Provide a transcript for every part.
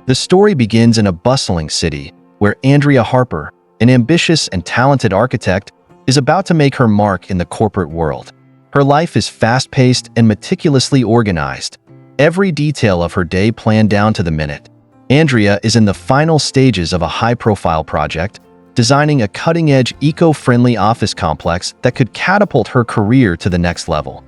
The story begins in a bustling city where Andrea Harper, an ambitious and talented architect, is about to make her mark in the corporate world. Her life is fast-paced and meticulously organized, every detail of her day planned down to the minute. Andrea is in the final stages of a high-profile project, designing a cutting-edge, eco-friendly office complex that could catapult her career to the next level.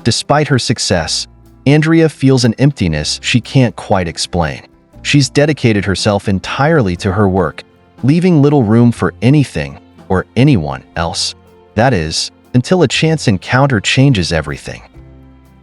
Despite her success, Andrea feels an emptiness she can't quite explain. She's dedicated herself entirely to her work, leaving little room for anything or anyone else. That is, until a chance encounter changes everything.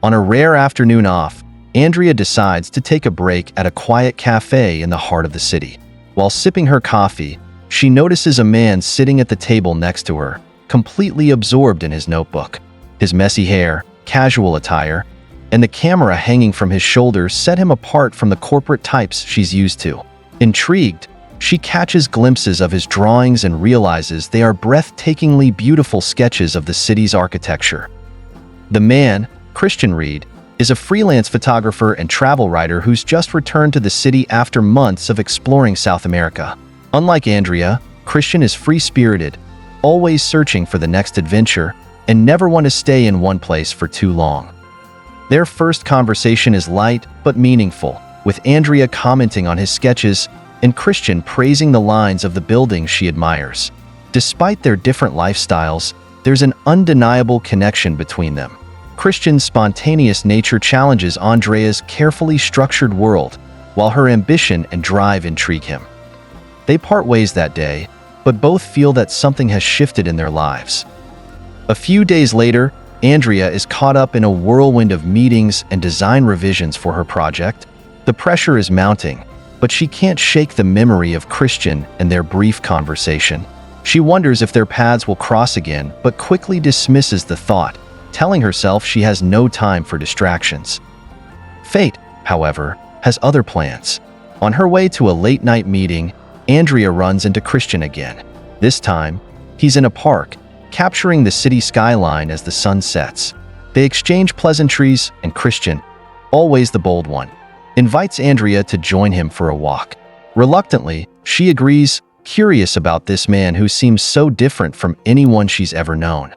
On a rare afternoon off, Andrea decides to take a break at a quiet cafe in the heart of the city. While sipping her coffee, she notices a man sitting at the table next to her, completely absorbed in his notebook. His messy hair, casual attire, and the camera hanging from his shoulders set him apart from the corporate types she's used to. Intrigued, she catches glimpses of his drawings and realizes they are breathtakingly beautiful sketches of the city's architecture. The man, Christian Reed, is a freelance photographer and travel writer who's just returned to the city after months of exploring South America. Unlike Andrea, Christian is free-spirited, always searching for the next adventure, and never want to stay in one place for too long. Their first conversation is light but meaningful, with Andrea commenting on his sketches and Christian praising the lines of the buildings she admires. Despite their different lifestyles, there's an undeniable connection between them. Christian's spontaneous nature challenges Andrea's carefully structured world, while her ambition and drive intrigue him. They part ways that day, but both feel that something has shifted in their lives. A few days later, Andrea is caught up in a whirlwind of meetings and design revisions for her project. The pressure is mounting, but she can't shake the memory of Christian and their brief conversation. She wonders if their paths will cross again, but quickly dismisses the thought, telling herself she has no time for distractions. Fate, however, has other plans. On her way to a late-night meeting, Andrea runs into Christian again. This time, he's in a park, capturing the city skyline as the sun sets. They exchange pleasantries, and Christian, always the bold one, invites Andrea to join him for a walk. Reluctantly, she agrees, curious about this man who seems so different from anyone she's ever known.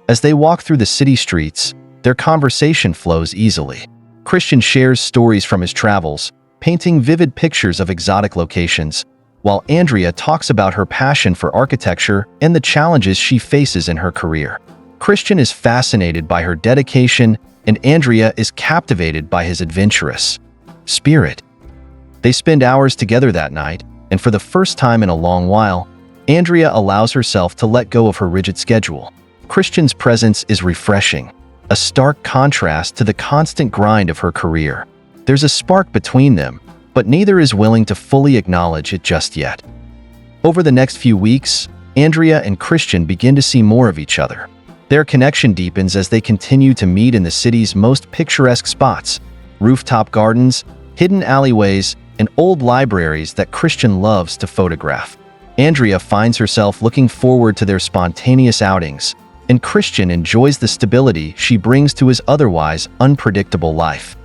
As they walk through the city streets, their conversation flows easily. Christian shares stories from his travels, painting vivid pictures of exotic locations, while Andrea talks about her passion for architecture and the challenges she faces in her career. Christian is fascinated by her dedication, and Andrea is captivated by his adventurous spirit. They spend hours together that night, and for the first time in a long while, Andrea allows herself to let go of her rigid schedule. Christian's presence is refreshing, a stark contrast to the constant grind of her career. There's a spark between them, but neither is willing to fully acknowledge it just yet. Over the next few weeks, Andrea and Christian begin to see more of each other. Their connection deepens as they continue to meet in the city's most picturesque spots: rooftop gardens, hidden alleyways, and old libraries that Christian loves to photograph. Andrea finds herself looking forward to their spontaneous outings, and Christian enjoys the stability she brings to his otherwise unpredictable life.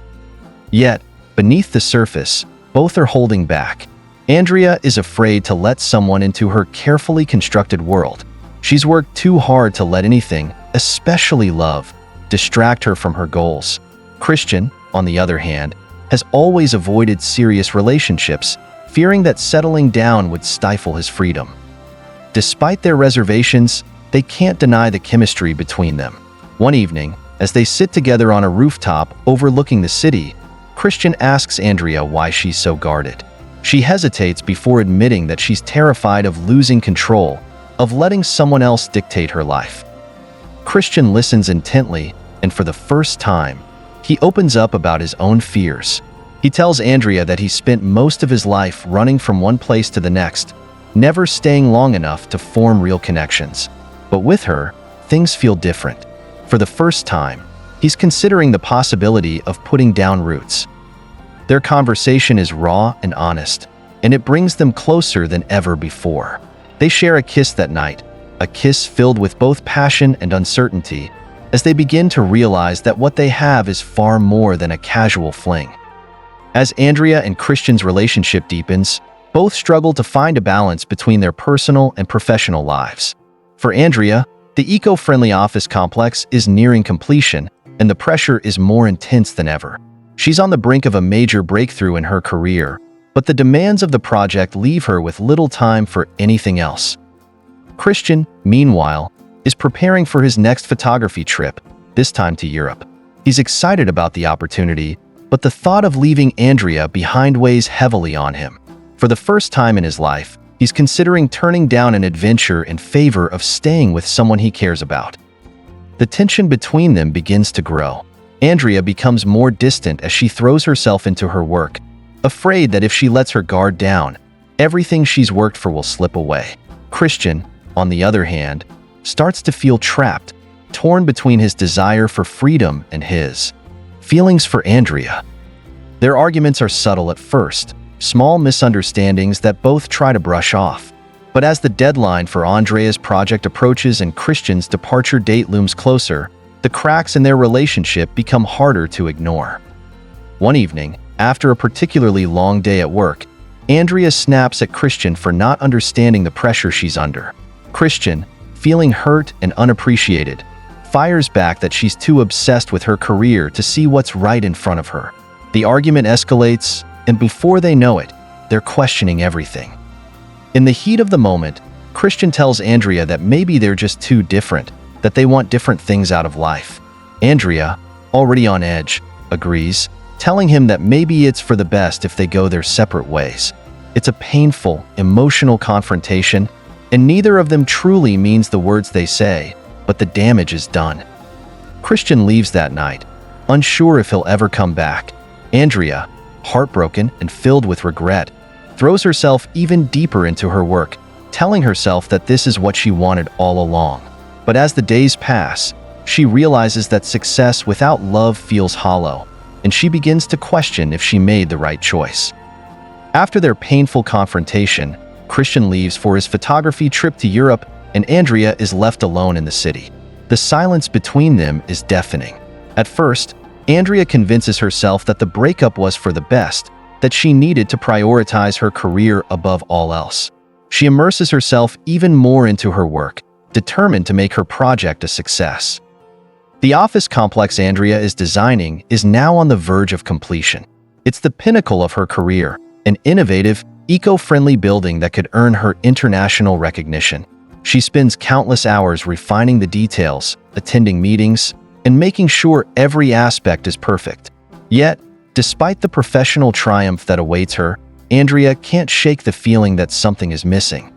Yet, beneath the surface, both are holding back. Andrea is afraid to let someone into her carefully constructed world. She's worked too hard to let anything, especially love, distract her from her goals. Christian, on the other hand, has always avoided serious relationships, fearing that settling down would stifle his freedom. Despite their reservations, they can't deny the chemistry between them. One evening, as they sit together on a rooftop overlooking the city, Christian asks Andrea why she's so guarded. She hesitates before admitting that she's terrified of losing control, of letting someone else dictate her life. Christian listens intently, and for the first time, he opens up about his own fears. He tells Andrea that he spent most of his life running from one place to the next, never staying long enough to form real connections. But with her, things feel different. For the first time, he's considering the possibility of putting down roots. Their conversation is raw and honest, and it brings them closer than ever before. They share a kiss that night, a kiss filled with both passion and uncertainty, as they begin to realize that what they have is far more than a casual fling. As Andrea and Christian's relationship deepens, both struggle to find a balance between their personal and professional lives. For Andrea, the eco-friendly office complex is nearing completion, and the pressure is more intense than ever. She's on the brink of a major breakthrough in her career, but the demands of the project leave her with little time for anything else. Christian, meanwhile, is preparing for his next photography trip, this time to Europe. He's excited about the opportunity, but the thought of leaving Andrea behind weighs heavily on him. For the first time in his life, he's considering turning down an adventure in favor of staying with someone he cares about. The tension between them begins to grow. Andrea becomes more distant as she throws herself into her work, afraid that if she lets her guard down, everything she's worked for will slip away. Christian, on the other hand, starts to feel trapped, torn between his desire for freedom and his feelings for Andrea. Their arguments are subtle at first, small misunderstandings that both try to brush off. But as the deadline for Andrea's project approaches and Christian's departure date looms closer, the cracks in their relationship become harder to ignore. One evening, after a particularly long day at work, Andrea snaps at Christian for not understanding the pressure she's under. Christian, feeling hurt and unappreciated, fires back that she's too obsessed with her career to see what's right in front of her. The argument escalates, and before they know it, they're questioning everything. In the heat of the moment, Christian tells Andrea that maybe they're just too different, that they want different things out of life. Andrea, already on edge, agrees, telling him that maybe it's for the best if they go their separate ways. It's a painful, emotional confrontation, and neither of them truly means the words they say, but the damage is done. Christian leaves that night, unsure if he'll ever come back. Andrea, heartbroken and filled with regret, throws herself even deeper into her work, telling herself that this is what she wanted all along. But as the days pass, she realizes that success without love feels hollow, and she begins to question if she made the right choice. After their painful confrontation, Christian leaves for his photography trip to Europe, and Andrea is left alone in the city. The silence between them is deafening. At first, Andrea convinces herself that the breakup was for the best, that she needed to prioritize her career above all else. She immerses herself even more into her work, determined to make her project a success. The office complex Andrea is designing is now on the verge of completion. It's the pinnacle of her career, an innovative, eco-friendly building that could earn her international recognition. She spends countless hours refining the details, attending meetings, and making sure every aspect is perfect. Yet, despite the professional triumph that awaits her, Andrea can't shake the feeling that something is missing.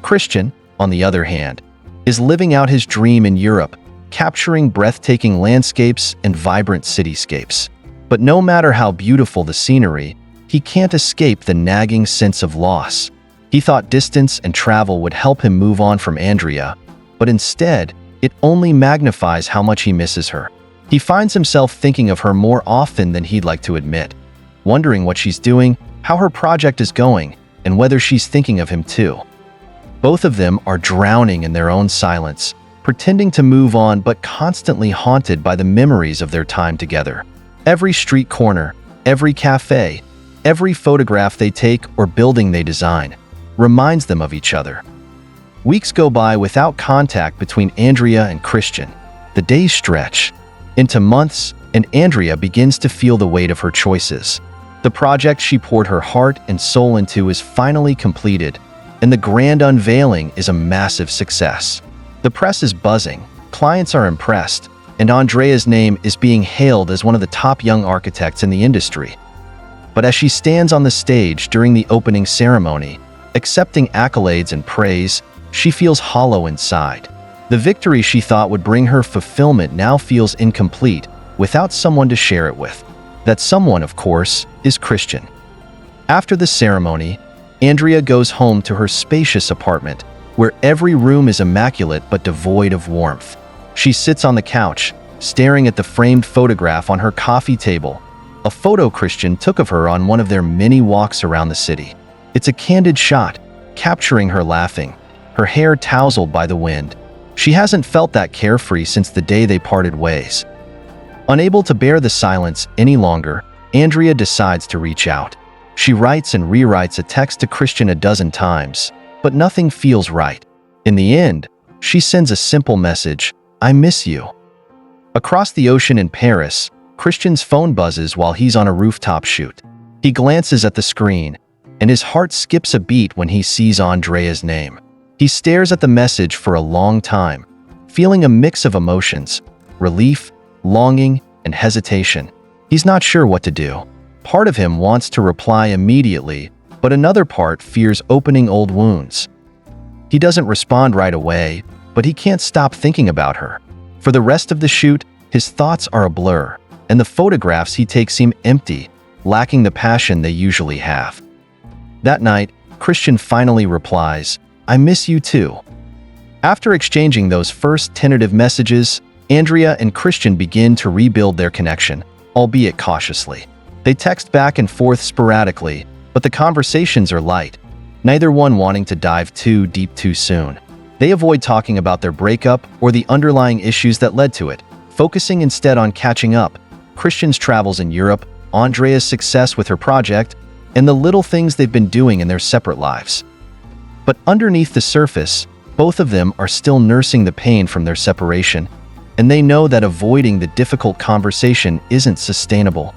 Christian, on the other hand, is living out his dream in Europe, capturing breathtaking landscapes and vibrant cityscapes. But no matter how beautiful the scenery, he can't escape the nagging sense of loss. He thought distance and travel would help him move on from Andrea, but instead, it only magnifies how much he misses her. He finds himself thinking of her more often than he'd like to admit, wondering what she's doing, how her project is going, and whether she's thinking of him too. Both of them are drowning in their own silence, pretending to move on but constantly haunted by the memories of their time together. Every street corner, every cafe, every photograph they take or building they design reminds them of each other. Weeks go by without contact between Andrea and Christian. The days stretch into months, and Andrea begins to feel the weight of her choices. The project she poured her heart and soul into is finally completed, and the grand unveiling is a massive success. The press is buzzing, clients are impressed, and Andrea's name is being hailed as one of the top young architects in the industry. But as she stands on the stage during the opening ceremony, accepting accolades and praise, she feels hollow inside. The victory she thought would bring her fulfillment now feels incomplete without someone to share it with. That someone, of course, is Christian. After the ceremony, Andrea goes home to her spacious apartment, where every room is immaculate but devoid of warmth. She sits on the couch, staring at the framed photograph on her coffee table, a photo Christian took of her on one of their many walks around the city. It's a candid shot, capturing her laughing, her hair tousled by the wind. She hasn't felt that carefree since the day they parted ways. Unable to bear the silence any longer, Andrea decides to reach out. She writes and rewrites a text to Christian a dozen times, but nothing feels right. In the end, she sends a simple message, "I miss you." Across the ocean in Paris, Christian's phone buzzes while he's on a rooftop shoot. He glances at the screen, and his heart skips a beat when he sees Andrea's name. He stares at the message for a long time, feeling a mix of emotions: relief, longing, and hesitation. He's not sure what to do. Part of him wants to reply immediately, but another part fears opening old wounds. He doesn't respond right away, but he can't stop thinking about her. For the rest of the shoot, his thoughts are a blur, and the photographs he takes seem empty, lacking the passion they usually have. That night, Christian finally replies, "I miss you too." After exchanging those first tentative messages, Andrea and Christian begin to rebuild their connection, albeit cautiously. They text back and forth sporadically, but the conversations are light, neither one wanting to dive too deep too soon. They avoid talking about their breakup or the underlying issues that led to it, focusing instead on catching up. Christian's travels in Europe, Andrea's success with her project, and the little things they've been doing in their separate lives. But underneath the surface, both of them are still nursing the pain from their separation, and they know that avoiding the difficult conversation isn't sustainable.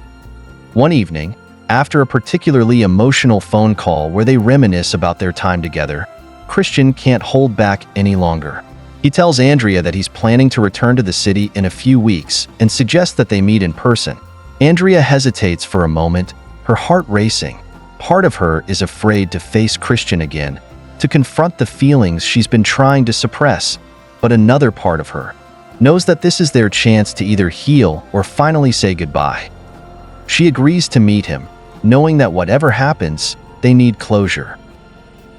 One evening, after a particularly emotional phone call where they reminisce about their time together, Christian can't hold back any longer. He tells Andrea that he's planning to return to the city in a few weeks and suggests that they meet in person. Andrea hesitates for a moment, her heart racing. Part of her is afraid to face Christian again, to confront the feelings she's been trying to suppress, but another part of her knows that this is their chance to either heal or finally say goodbye. She agrees to meet him, knowing that whatever happens, they need closure.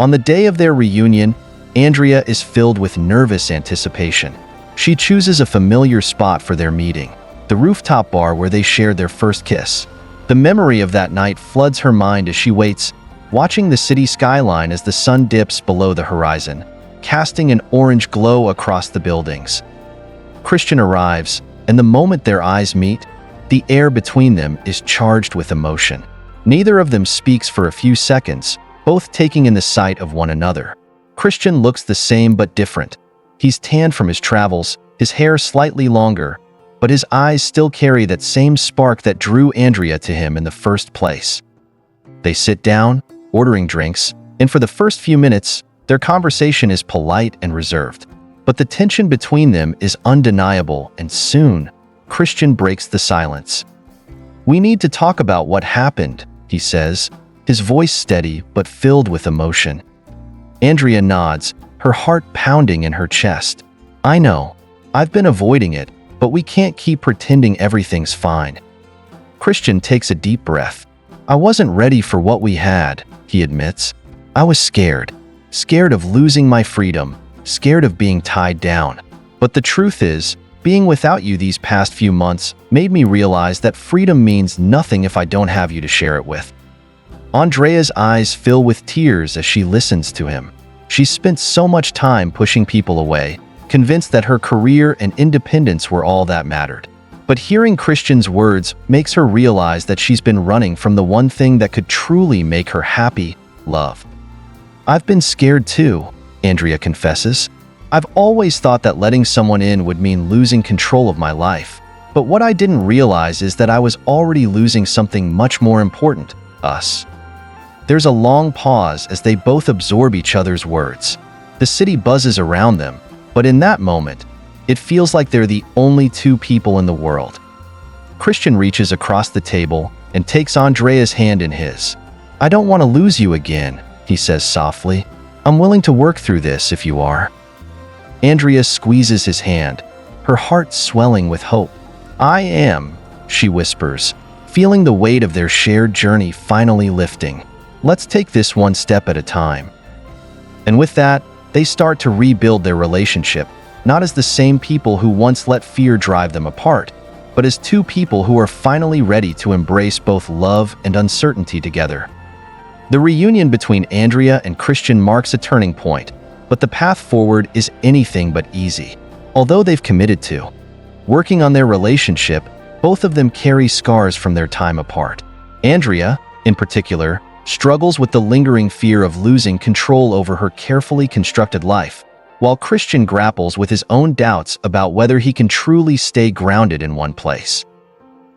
On the day of their reunion, Andrea is filled with nervous anticipation. She chooses a familiar spot for their meeting, the rooftop bar where they shared their first kiss. The memory of that night floods her mind as she waits, watching the city skyline as the sun dips below the horizon, casting an orange glow across the buildings. Christian arrives, and the moment their eyes meet, the air between them is charged with emotion. Neither of them speaks for a few seconds, both taking in the sight of one another. Christian looks the same but different. He's tanned from his travels, his hair slightly longer, but his eyes still carry that same spark that drew Andrea to him in the first place. They sit down, ordering drinks, and for the first few minutes, their conversation is polite and reserved. But the tension between them is undeniable, and soon, Christian breaks the silence. "We need to talk about what happened," he says, his voice steady but filled with emotion. Andrea nods, her heart pounding in her chest. "I know. I've been avoiding it, but we can't keep pretending everything's fine." Christian takes a deep breath. "I wasn't ready for what we had," he admits. "I was scared. Scared of losing my freedom, scared of being tied down. But the truth is, being without you these past few months made me realize that freedom means nothing if I don't have you to share it with." Andrea's eyes fill with tears as she listens to him. She's spent so much time pushing people away, convinced that her career and independence were all that mattered. But hearing Christian's words makes her realize that she's been running from the one thing that could truly make her happy: love. "I've been scared too," Andrea confesses. "I've always thought that letting someone in would mean losing control of my life. But what I didn't realize is that I was already losing something much more important: us." There's a long pause as they both absorb each other's words. The city buzzes around them, but in that moment, it feels like they're the only two people in the world. Christian reaches across the table and takes Andrea's hand in his. "I don't want to lose you again," he says softly. "I'm willing to work through this if you are." Andrea squeezes his hand, her heart swelling with hope. "I am," she whispers, feeling the weight of their shared journey finally lifting. "Let's take this one step at a time." And with that, they start to rebuild their relationship, not as the same people who once let fear drive them apart, but as two people who are finally ready to embrace both love and uncertainty together. The reunion between Andrea and Christian marks a turning point, but the path forward is anything but easy. Although they've committed to working on their relationship, Both of them carry scars from their time apart. Andrea, in particular, struggles with the lingering fear of losing control over her carefully constructed life, while Christian grapples with his own doubts about whether he can truly stay grounded in one place.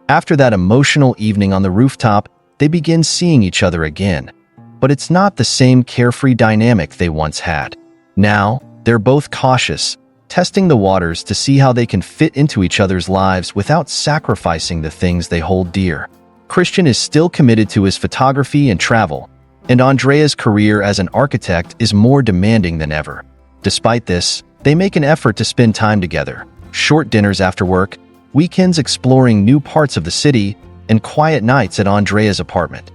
After that emotional evening on the rooftop, they begin seeing each other again, but it's not the same carefree dynamic they once had. Now, they're both cautious, testing the waters to see how they can fit into each other's lives without sacrificing the things they hold dear. Christian is still committed to his photography and travel, and Andrea's career as an architect is more demanding than ever. Despite this, they make an effort to spend time together, short dinners after work, weekends exploring new parts of the city, and quiet nights at Andrea's apartment.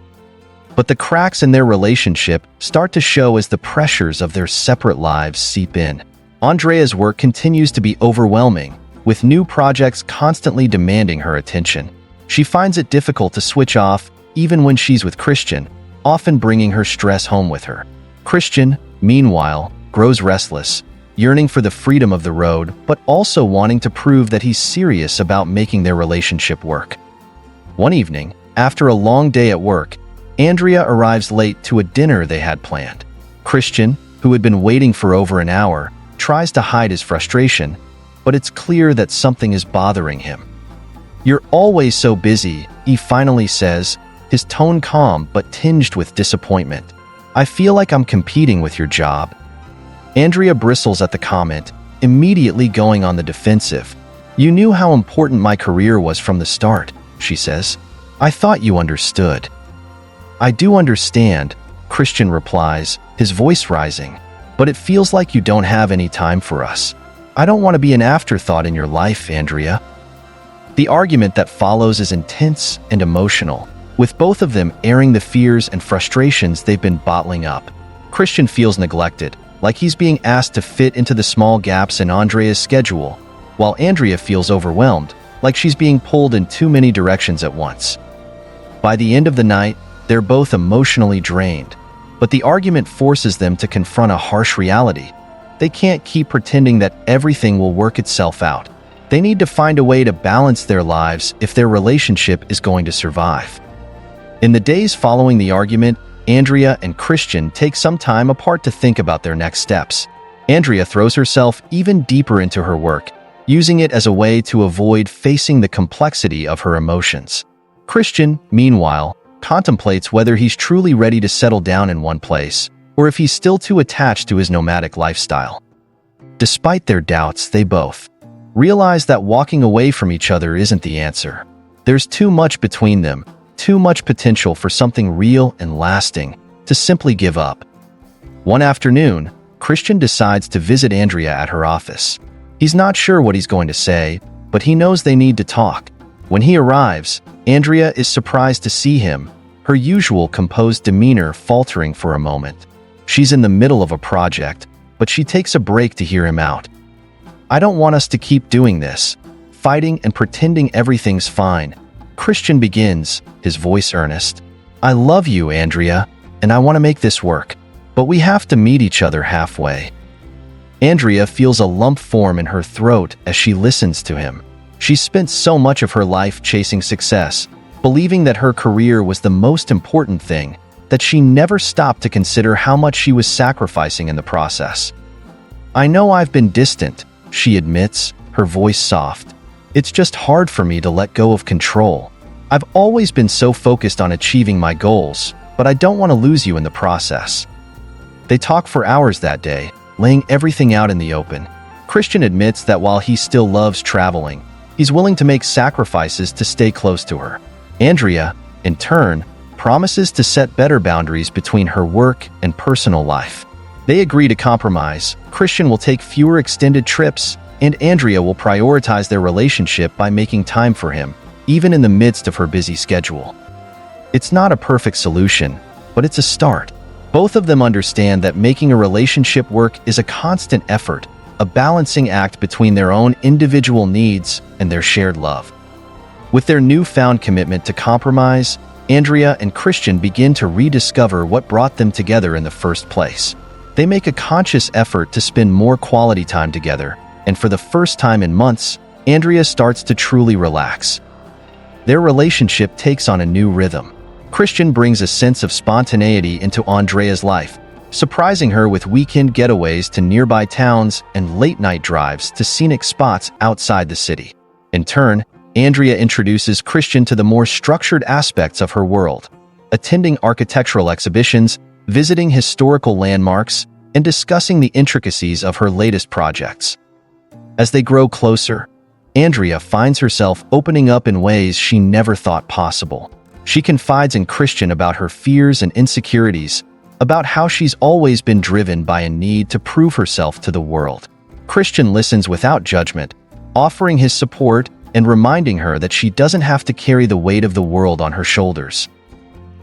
But the cracks in their relationship start to show as the pressures of their separate lives seep in. Andrea's work continues to be overwhelming, with new projects constantly demanding her attention. She finds it difficult to switch off even when she's with Christian, often bringing her stress home with her. Christian, meanwhile, grows restless, yearning for the freedom of the road, but also wanting to prove that he's serious about making their relationship work. One evening, after a long day at work, Andrea arrives late to a dinner they had planned. Christian, who had been waiting for over an hour, tries to hide his frustration, but it's clear that something is bothering him. "You're always so busy," he finally says, his tone calm but tinged with disappointment. "I feel like I'm competing with your job." Andrea bristles at the comment, immediately going on the defensive. "You knew how important my career was from the start," she says. "I thought you understood." "I do understand," Christian replies, his voice rising, "but it feels like you don't have any time for us. I don't want to be an afterthought in your life, Andrea." The argument that follows is intense and emotional, with both of them airing the fears and frustrations they've been bottling up. Christian feels neglected, like he's being asked to fit into the small gaps in Andrea's schedule, while Andrea feels overwhelmed, like she's being pulled in too many directions at once. By the end of the night, they're both emotionally drained, but the argument forces them to confront a harsh reality. They can't keep pretending that everything will work itself out. They need to find a way to balance their lives if their relationship is going to survive. In the days following the argument, Andrea and Christian take some time apart to think about their next steps. Andrea throws herself even deeper into her work, using it as a way to avoid facing the complexity of her emotions. Christian, meanwhile, contemplates whether he's truly ready to settle down in one place, or if he's still too attached to his nomadic lifestyle. Despite their doubts, they both realize that walking away from each other isn't the answer. There's too much between them, too much potential for something real and lasting to simply give up. One afternoon, Christian decides to visit Andrea at her office. He's not sure what he's going to say, but he knows they need to talk. When he arrives, Andrea is surprised to see him, her usual composed demeanor faltering for a moment. She's in the middle of a project, but she takes a break to hear him out. "I don't want us to keep doing this, fighting and pretending everything's fine." Christian begins, his voice earnest. "I love you, Andrea, and I want to make this work, but we have to meet each other halfway." Andrea feels a lump form in her throat as she listens to him. She's spent so much of her life chasing success, believing that her career was the most important thing, that she never stopped to consider how much she was sacrificing in the process. "I know I've been distant," she admits, her voice soft. "It's just hard for me to let go of control. I've always been so focused on achieving my goals, but I don't want to lose you in the process." They talk for hours that day, laying everything out in the open. Christian admits that while he still loves traveling, he's willing to make sacrifices to stay close to her. Andrea, in turn, promises to set better boundaries between her work and personal life. They agree to compromise. Christian will take fewer extended trips, and Andrea will prioritize their relationship by making time for him, even in the midst of her busy schedule. It's not a perfect solution, but it's a start. Both of them understand that making a relationship work is a constant effort, a balancing act between their own individual needs and their shared love. With their newfound commitment to compromise, Andrea and Christian begin to rediscover what brought them together in the first place. They make a conscious effort to spend more quality time together, and for the first time in months, Andrea starts to truly relax. their relationship takes on a new rhythm. Christian brings a sense of spontaneity into Andrea's life, surprising her with weekend getaways to nearby towns and late-night drives to scenic spots outside the city. In turn, Andrea introduces Christian to the more structured aspects of her world, attending architectural exhibitions, visiting historical landmarks, and discussing the intricacies of her latest projects. As they grow closer, Andrea finds herself opening up in ways she never thought possible. She confides in Christian about her fears and insecurities, about how she's always been driven by a need to prove herself to the world. Christian listens without judgment, offering his support and reminding her that she doesn't have to carry the weight of the world on her shoulders.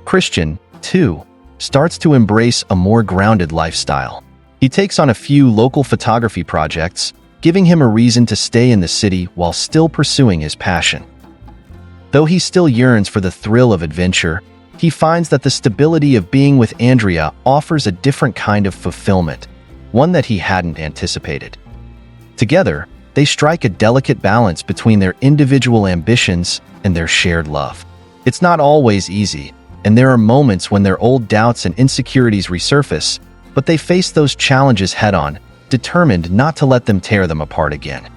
Christian, too, starts to embrace a more grounded lifestyle. He takes on a few local photography projects, giving him a reason to stay in the city while still pursuing his passion. Though he still yearns for the thrill of adventure, he finds that the stability of being with Andrea offers a different kind of fulfillment, one that he hadn't anticipated. Together, they strike a delicate balance between their individual ambitions and their shared love. It's not always easy, and there are moments when their old doubts and insecurities resurface, but they face those challenges head-on, determined not to let them tear them apart again.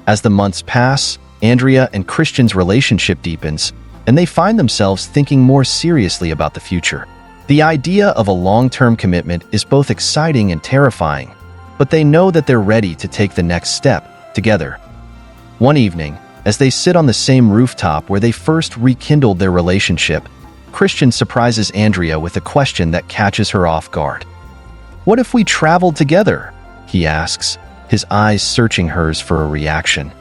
As the months pass, Andrea and Christian's relationship deepens, and they find themselves thinking more seriously about the future. The idea of a long-term commitment is both exciting and terrifying, but they know that they're ready to take the next step together. One evening, as they sit on the same rooftop where they first rekindled their relationship, Christian surprises Andrea with a question that catches her off guard. "What if we traveled together?" he asks, his eyes searching hers for a reaction.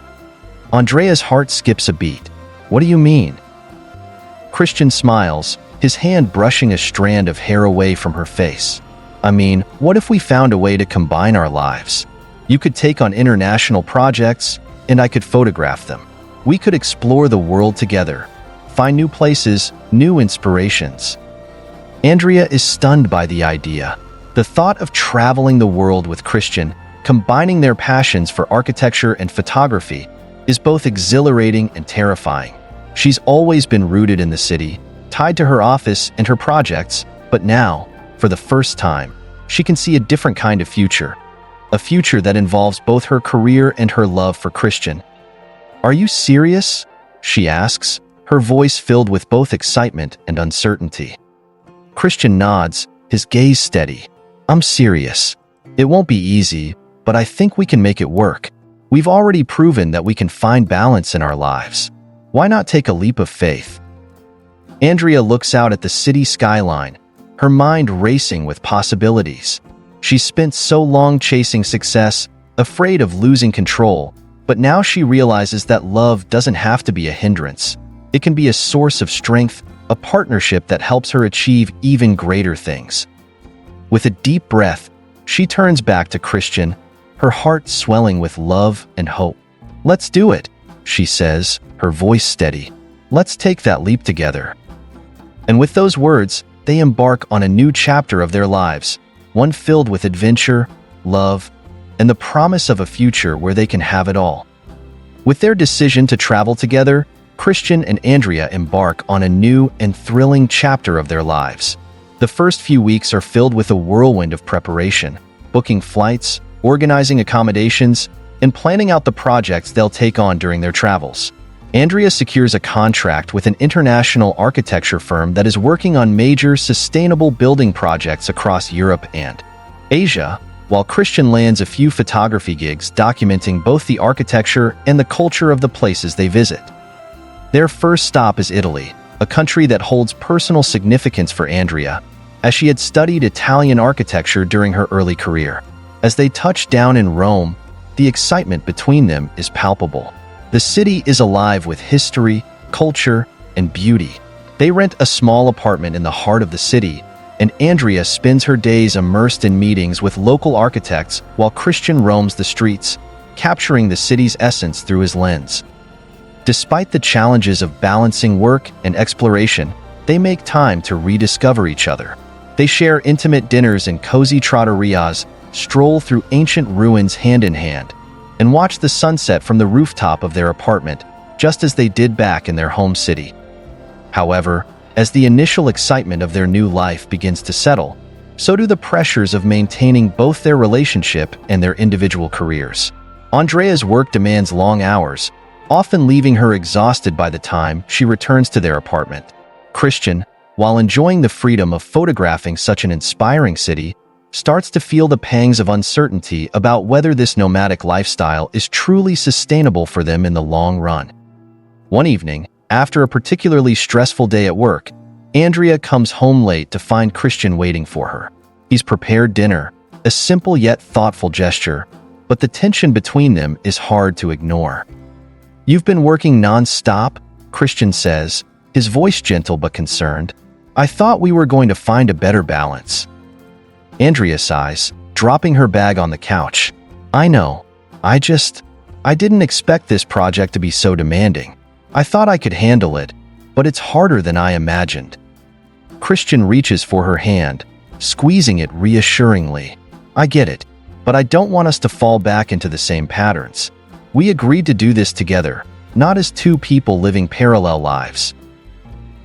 Andrea's heart skips a beat. "What do you mean?" Christian smiles, his hand brushing a strand of hair away from her face. "I mean, what if we found a way to combine our lives? You could take on international projects, and I could photograph them. We could explore the world together, find new places, new inspirations." Andrea is stunned by the idea. The thought of traveling the world with Christian, combining their passions for architecture and photography, is both exhilarating and terrifying. She's always been rooted in the city, tied to her office and her projects, but now, for the first time, she can see a different kind of future. A future that involves both her career and her love for Christian. "Are you serious?" she asks, her voice filled with both excitement and uncertainty. Christian nods, his gaze steady. "I'm serious. It won't be easy, but I think we can make it work. We've already proven that we can find balance in our lives. Why not take a leap of faith?" Andrea looks out at the city skyline, her mind racing with possibilities. She's spent so long chasing success, afraid of losing control, but now she realizes that love doesn't have to be a hindrance. It can be a source of strength, a partnership that helps her achieve even greater things. With a deep breath, she turns back to Christian, her heart swelling with love and hope. "Let's do it," she says, her voice steady. "Let's take that leap together." And with those words, they embark on a new chapter of their lives, one filled with adventure, love, and the promise of a future where they can have it all. With their decision to travel together, Christian and Andrea embark on a new and thrilling chapter of their lives. The first few weeks are filled with a whirlwind of preparation, booking flights, organizing accommodations, and planning out the projects they'll take on during their travels. Andrea secures a contract with an international architecture firm that is working on major sustainable building projects across Europe and Asia, while Christian lands a few photography gigs documenting both the architecture and the culture of the places they visit. Their first stop is Italy, a country that holds personal significance for Andrea, as she had studied Italian architecture during her early career. As they touch down in Rome, the excitement between them is palpable. The city is alive with history, culture, and beauty. They rent a small apartment in the heart of the city, and Andrea spends her days immersed in meetings with local architects while Christian roams the streets, capturing the city's essence through his lens. Despite the challenges of balancing work and exploration, they make time to rediscover each other. They share intimate dinners in cozy trattorias, stroll through ancient ruins hand in hand, and watch the sunset from the rooftop of their apartment, just as they did back in their home city. However, as the initial excitement of their new life begins to settle, so do the pressures of maintaining both their relationship and their individual careers. Andrea's work demands long hours, often leaving her exhausted by the time she returns to their apartment. Christian, while enjoying the freedom of photographing such an inspiring city, starts to feel the pangs of uncertainty about whether this nomadic lifestyle is truly sustainable for them in the long run. One evening, after a particularly stressful day at work, Andrea comes home late to find Christian waiting for her. He's prepared dinner, a simple yet thoughtful gesture, but the tension between them is hard to ignore. "You've been working non-stop," Christian says, his voice gentle but concerned. "I thought we were going to find a better balance." Andrea sighs, dropping her bag on the couch. "I know. I didn't expect this project to be so demanding. I thought I could handle it, but it's harder than I imagined." Christian reaches for her hand, squeezing it reassuringly. "I get it, but I don't want us to fall back into the same patterns. We agreed to do this together, not as two people living parallel lives."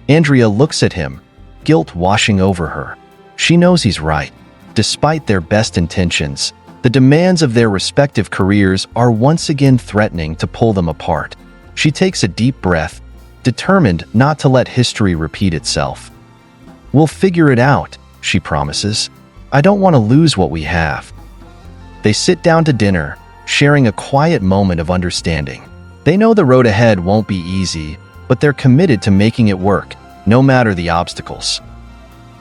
Andrea looks at him, guilt washing over her. She knows he's right. Despite their best intentions, the demands of their respective careers are once again threatening to pull them apart. She takes a deep breath, determined not to let history repeat itself. "We'll figure it out," she promises. "I don't want to lose what we have." They sit down to dinner, sharing a quiet moment of understanding. They know the road ahead won't be easy, but they're committed to making it work, no matter the obstacles.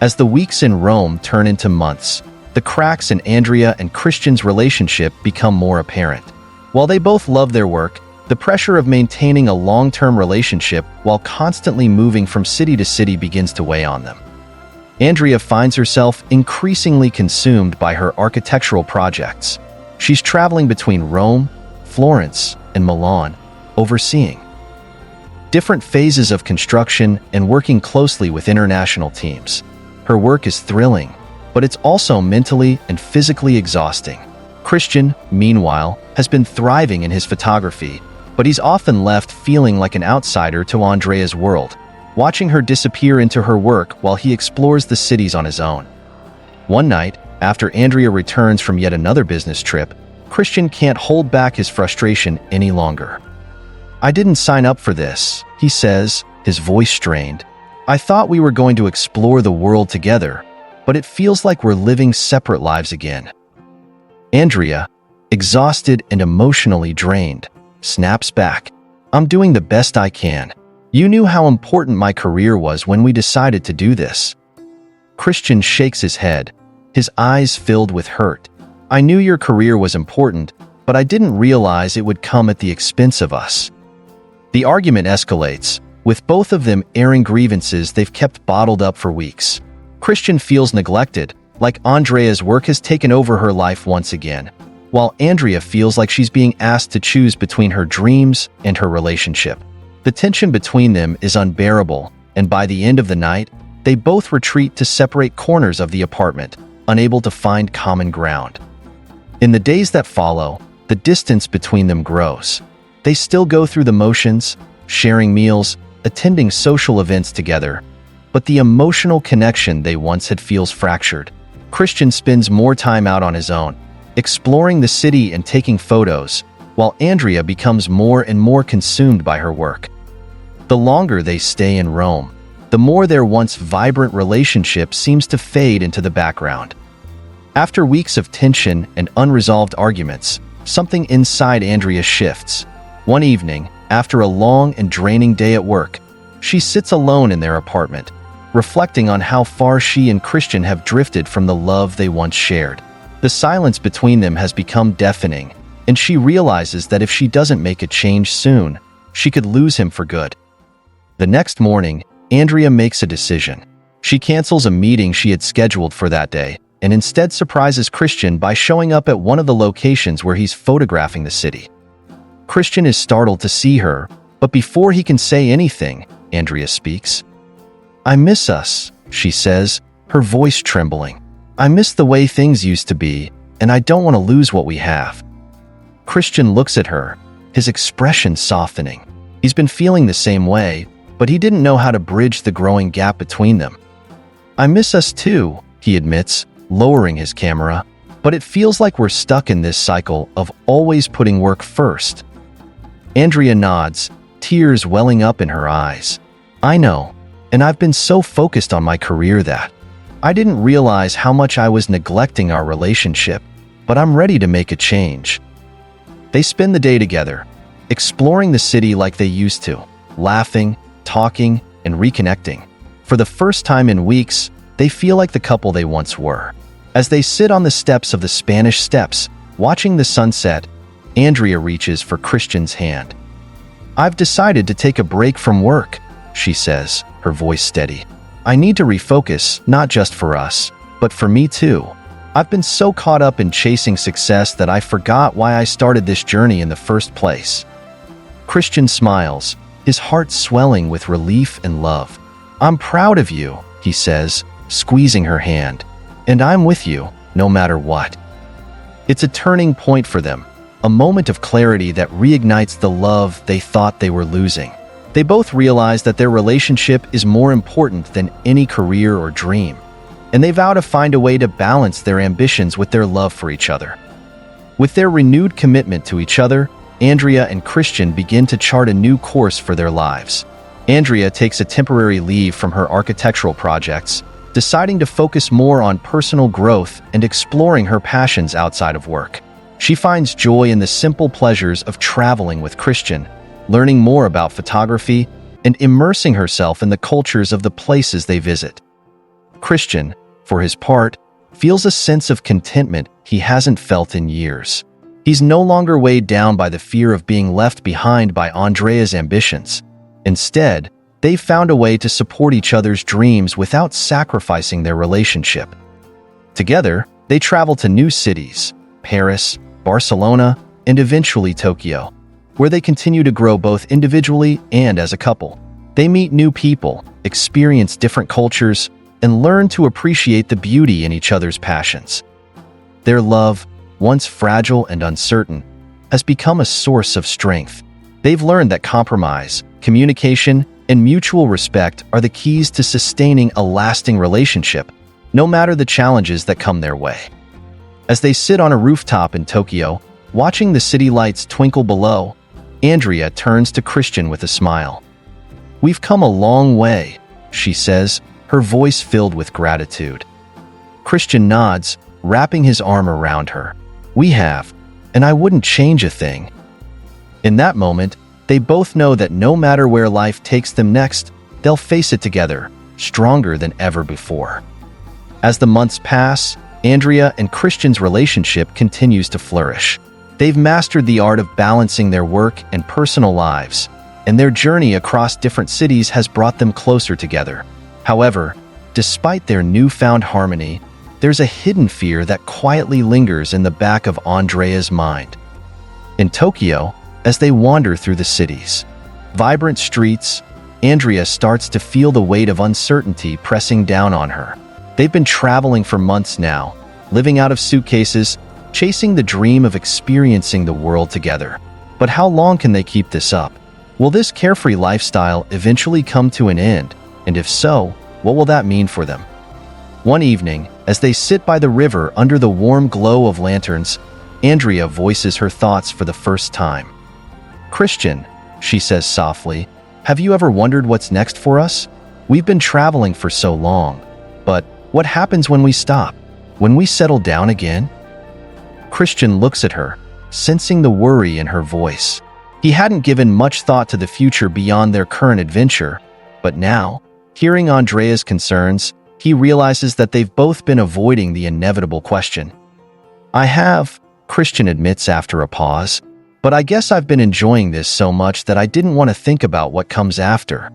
As the weeks in Rome turn into months, the cracks in Andrea and Christian's relationship become more apparent. While they both love their work, the pressure of maintaining a long-term relationship while constantly moving from city to city begins to weigh on them. Andrea finds herself increasingly consumed by her architectural projects. She's traveling between Rome, Florence, and Milan, overseeing different phases of construction and working closely with international teams. Her work is thrilling, but it's also mentally and physically exhausting. Christian, meanwhile, has been thriving in his photography, but he's often left feeling like an outsider to Andrea's world, watching her disappear into her work while he explores the cities on his own. One night, after Andrea returns from yet another business trip, Christian can't hold back his frustration any longer. "I didn't sign up for this," he says, his voice strained. "I thought we were going to explore the world together, but it feels like we're living separate lives again." Andrea, exhausted and emotionally drained, snaps back. "I'm doing the best I can. You knew how important my career was when we decided to do this." Christian shakes his head, his eyes filled with hurt. "I knew your career was important, but I didn't realize it would come at the expense of us." The argument escalates, with both of them airing grievances they've kept bottled up for weeks. Christian feels neglected, like Andrea's work has taken over her life once again, while Andrea feels like she's being asked to choose between her dreams and her relationship. The tension between them is unbearable, and by the end of the night, they both retreat to separate corners of the apartment, unable to find common ground. In the days that follow, the distance between them grows. They still go through the motions, sharing meals, attending social events together, but the emotional connection they once had feels fractured. Christian spends more time out on his own, exploring the city and taking photos, while Andrea becomes more and more consumed by her work. The longer they stay in Rome, the more their once vibrant relationship seems to fade into the background. After weeks of tension and unresolved arguments, something inside Andrea shifts. One evening, after a long and draining day at work, she sits alone in their apartment, reflecting on how far she and Christian have drifted from the love they once shared. The silence between them has become deafening, and she realizes that if she doesn't make a change soon, she could lose him for good. The next morning, Andrea makes a decision. She cancels a meeting she had scheduled for that day, and instead surprises Christian by showing up at one of the locations where he's photographing the city. Christian is startled to see her, but before he can say anything, Andrea speaks. "I miss us," she says, her voice trembling. "I miss the way things used to be, and I don't want to lose what we have." Christian looks at her, his expression softening. He's been feeling the same way, but he didn't know how to bridge the growing gap between them. "I miss us too," he admits, lowering his camera, "but it feels like we're stuck in this cycle of always putting work first." Andrea nods, tears welling up in her eyes. "I know, and I've been so focused on my career that I didn't realize how much I was neglecting our relationship, but I'm ready to make a change." They spend the day together, exploring the city like they used to, laughing, talking, and reconnecting. For the first time in weeks, they feel like the couple they once were. As they sit on the steps of the Spanish Steps, watching the sunset, Andrea reaches for Christian's hand. "I've decided to take a break from work," she says, her voice steady. "I need to refocus, not just for us, but for me too. I've been so caught up in chasing success that I forgot why I started this journey in the first place." Christian smiles, his heart swelling with relief and love. "I'm proud of you," he says, squeezing her hand. "And I'm with you, no matter what." It's a turning point for them, a moment of clarity that reignites the love they thought they were losing. They both realize that their relationship is more important than any career or dream, and they vow to find a way to balance their ambitions with their love for each other. With their renewed commitment to each other, Andrea and Christian begin to chart a new course for their lives. Andrea takes a temporary leave from her architectural projects, deciding to focus more on personal growth and exploring her passions outside of work. She finds joy in the simple pleasures of traveling with Christian, learning more about photography, and immersing herself in the cultures of the places they visit. Christian, for his part, feels a sense of contentment he hasn't felt in years. He's no longer weighed down by the fear of being left behind by Andrea's ambitions. Instead, they've found a way to support each other's dreams without sacrificing their relationship. Together, they travel to new cities, Paris, Barcelona, and eventually Tokyo, where they continue to grow both individually and as a couple. They meet new people, experience different cultures, and learn to appreciate the beauty in each other's passions. Their love, once fragile and uncertain, has become a source of strength. They've learned that compromise, communication, and mutual respect are the keys to sustaining a lasting relationship, no matter the challenges that come their way. As they sit on a rooftop in Tokyo, watching the city lights twinkle below, Andrea turns to Christian with a smile. "We've come a long way," she says, her voice filled with gratitude. Christian nods, wrapping his arm around her. "We have, and I wouldn't change a thing." In that moment, they both know that no matter where life takes them next, they'll face it together, stronger than ever before. As the months pass, Andrea and Christian's relationship continues to flourish. They've mastered the art of balancing their work and personal lives, and their journey across different cities has brought them closer together. However, despite their newfound harmony, there's a hidden fear that quietly lingers in the back of Andrea's mind. In Tokyo, as they wander through the city's vibrant streets, Andrea starts to feel the weight of uncertainty pressing down on her. They've been traveling for months now, living out of suitcases, chasing the dream of experiencing the world together. But how long can they keep this up? Will this carefree lifestyle eventually come to an end? And if so, what will that mean for them? One evening, as they sit by the river under the warm glow of lanterns, Andrea voices her thoughts for the first time. "Christian," she says softly, "have you ever wondered what's next for us? We've been traveling for so long, but what happens when we stop? When we settle down again?" Christian looks at her, sensing the worry in her voice. He hadn't given much thought to the future beyond their current adventure, but now, hearing Andrea's concerns, he realizes that they've both been avoiding the inevitable question. "I have," Christian admits after a pause, "but I guess I've been enjoying this so much that I didn't want to think about what comes after."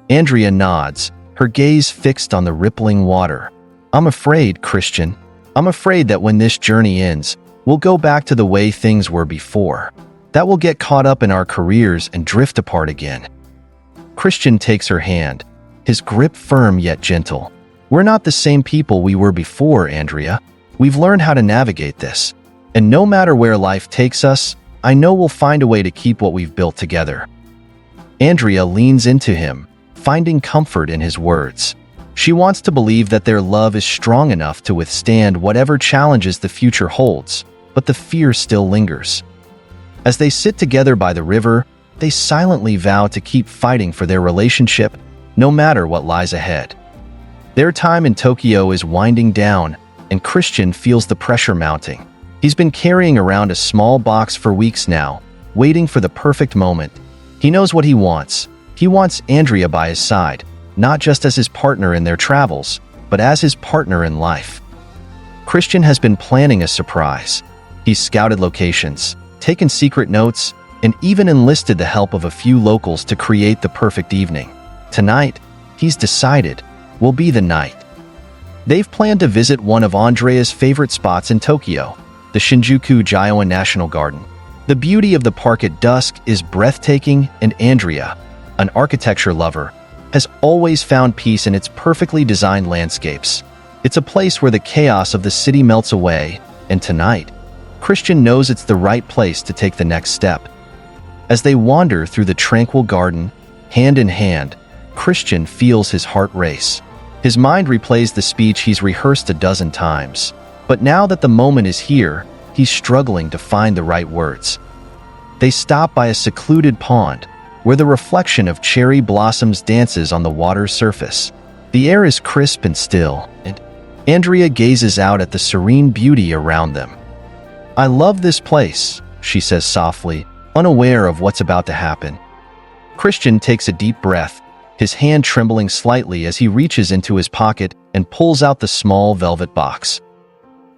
Andrea nods, her gaze fixed on the rippling water. "I'm afraid, Christian. I'm afraid that when this journey ends, we'll go back to the way things were before. That we'll get caught up in our careers and drift apart again." Christian takes her hand, his grip firm yet gentle. "We're not the same people we were before, Andrea. We've learned how to navigate this. And no matter where life takes us, I know we'll find a way to keep what we've built together." Andrea leans into him, finding comfort in his words. She wants to believe that their love is strong enough to withstand whatever challenges the future holds, but the fear still lingers. As they sit together by the river, they silently vow to keep fighting for their relationship, no matter what lies ahead. Their time in Tokyo is winding down, and Christian feels the pressure mounting. He's been carrying around a small box for weeks now, waiting for the perfect moment. He knows what he wants. He wants Andrea by his side, not just as his partner in their travels, but as his partner in life. Christian has been planning a surprise. He's scouted locations, taken secret notes, and even enlisted the help of a few locals to create the perfect evening. Tonight, he's decided, will be the night. They've planned to visit one of Andrea's favorite spots in Tokyo, the Shinjuku-Gyoen National Garden. The beauty of the park at dusk is breathtaking, and Andrea, an architecture lover, has always found peace in its perfectly designed landscapes. It's a place where the chaos of the city melts away, and tonight, Christian knows it's the right place to take the next step. As they wander through the tranquil garden, hand in hand, Christian feels his heart race. His mind replays the speech he's rehearsed a dozen times. But now that the moment is here, he's struggling to find the right words. They stop by a secluded pond, where the reflection of cherry blossoms dances on the water's surface. The air is crisp and still, and Andrea gazes out at the serene beauty around them. "I love this place," she says softly, unaware of what's about to happen. Christian takes a deep breath, his hand trembling slightly as he reaches into his pocket and pulls out the small velvet box.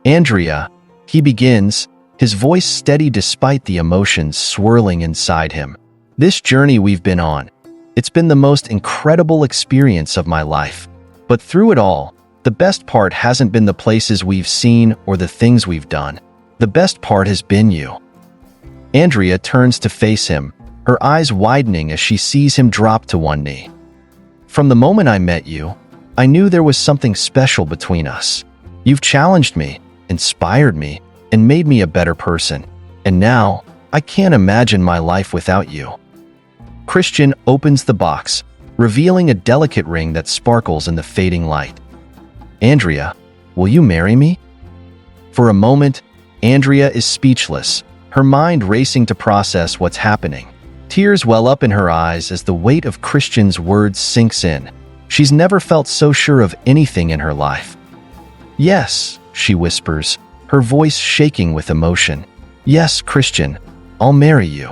"Andrea," he begins, his voice steady despite the emotions swirling inside him. "This journey we've been on, it's been the most incredible experience of my life. But through it all, the best part hasn't been the places we've seen or the things we've done. The best part has been you." Andrea turns to face him, her eyes widening as she sees him drop to one knee. "From the moment I met you, I knew there was something special between us. You've challenged me, inspired me, and made me a better person. And now, I can't imagine my life without you." Christian opens the box, revealing a delicate ring that sparkles in the fading light. "Andrea, will you marry me?" For a moment, Andrea is speechless, her mind racing to process what's happening. Tears well up in her eyes as the weight of Christian's words sinks in. She's never felt so sure of anything in her life. "Yes," she whispers, her voice shaking with emotion. "Yes, Christian, I'll marry you."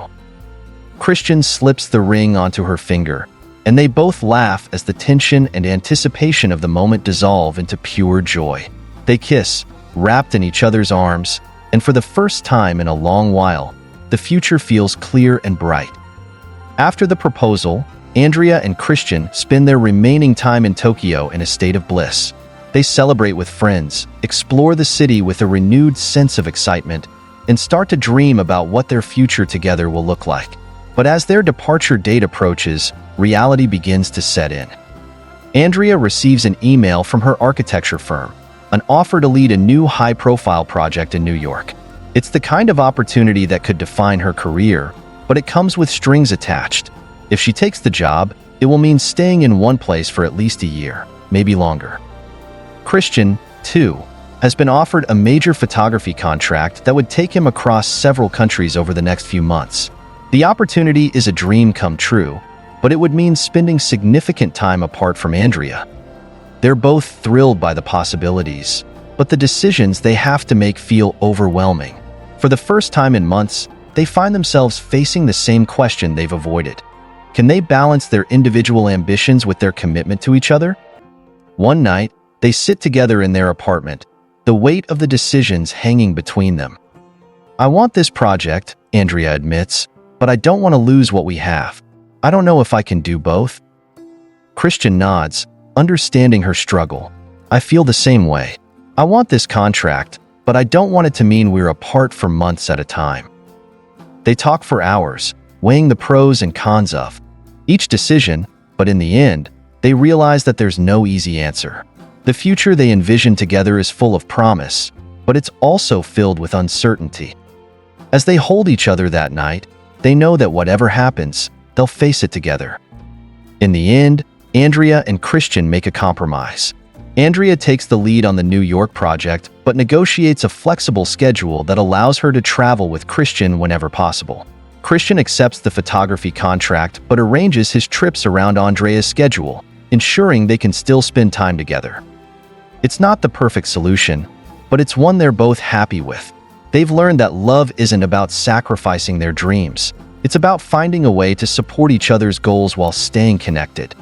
Christian slips the ring onto her finger, and they both laugh as the tension and anticipation of the moment dissolve into pure joy. They kiss, wrapped in each other's arms, and for the first time in a long while, the future feels clear and bright. After the proposal, Andrea and Christian spend their remaining time in Tokyo in a state of bliss. They celebrate with friends, explore the city with a renewed sense of excitement, and start to dream about what their future together will look like. But as their departure date approaches, reality begins to set in. Andrea receives an email from her architecture firm, an offer to lead a new high-profile project in New York. It's the kind of opportunity that could define her career, but it comes with strings attached. If she takes the job, it will mean staying in one place for at least a year, maybe longer. Christian, too, has been offered a major photography contract that would take him across several countries over the next few months. The opportunity is a dream come true, but it would mean spending significant time apart from Andrea. They're both thrilled by the possibilities, but the decisions they have to make feel overwhelming. For the first time in months, they find themselves facing the same question they've avoided. Can they balance their individual ambitions with their commitment to each other? One night, they sit together in their apartment, the weight of the decisions hanging between them. "I want this project," Andrea admits, "but I don't want to lose what we have. I don't know if I can do both." Christian nods, understanding her struggle. "I feel the same way. I want this contract, but I don't want it to mean we're apart for months at a time." They talk for hours, weighing the pros and cons of each decision, but in the end, they realize that there's no easy answer. The future they envision together is full of promise, but it's also filled with uncertainty. As they hold each other that night, they know that whatever happens, they'll face it together. In the end, Andrea and Christian make a compromise. Andrea takes the lead on the New York project, but negotiates a flexible schedule that allows her to travel with Christian whenever possible. Christian accepts the photography contract but arranges his trips around Andrea's schedule, ensuring they can still spend time together. It's not the perfect solution, but it's one they're both happy with. They've learned that love isn't about sacrificing their dreams. It's about finding a way to support each other's goals while staying connected.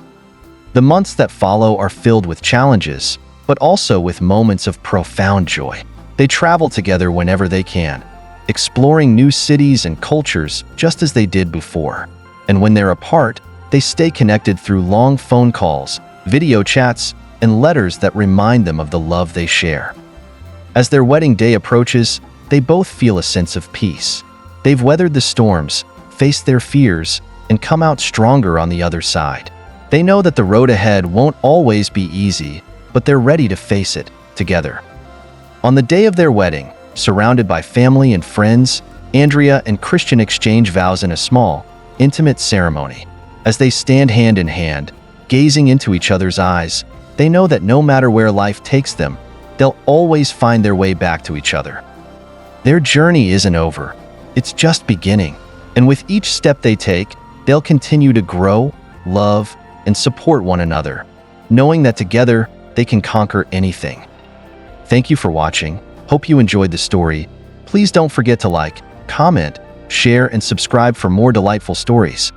The months that follow are filled with challenges, but also with moments of profound joy. They travel together whenever they can, exploring new cities and cultures just as they did before. And when they're apart, they stay connected through long phone calls, video chats, and letters that remind them of the love they share. As their wedding day approaches, they both feel a sense of peace. They've weathered the storms, faced their fears, and come out stronger on the other side. They know that the road ahead won't always be easy, but they're ready to face it together. On the day of their wedding, surrounded by family and friends, Andrea and Christian exchange vows in a small, intimate ceremony. As they stand hand in hand, gazing into each other's eyes, they know that no matter where life takes them, they'll always find their way back to each other. Their journey isn't over, it's just beginning, and with each step they take, they'll continue to grow, love, and support one another, knowing that together they can conquer anything. Thank you for watching. Hope you enjoyed the story. Please don't forget to like, comment, share, and subscribe for more delightful stories.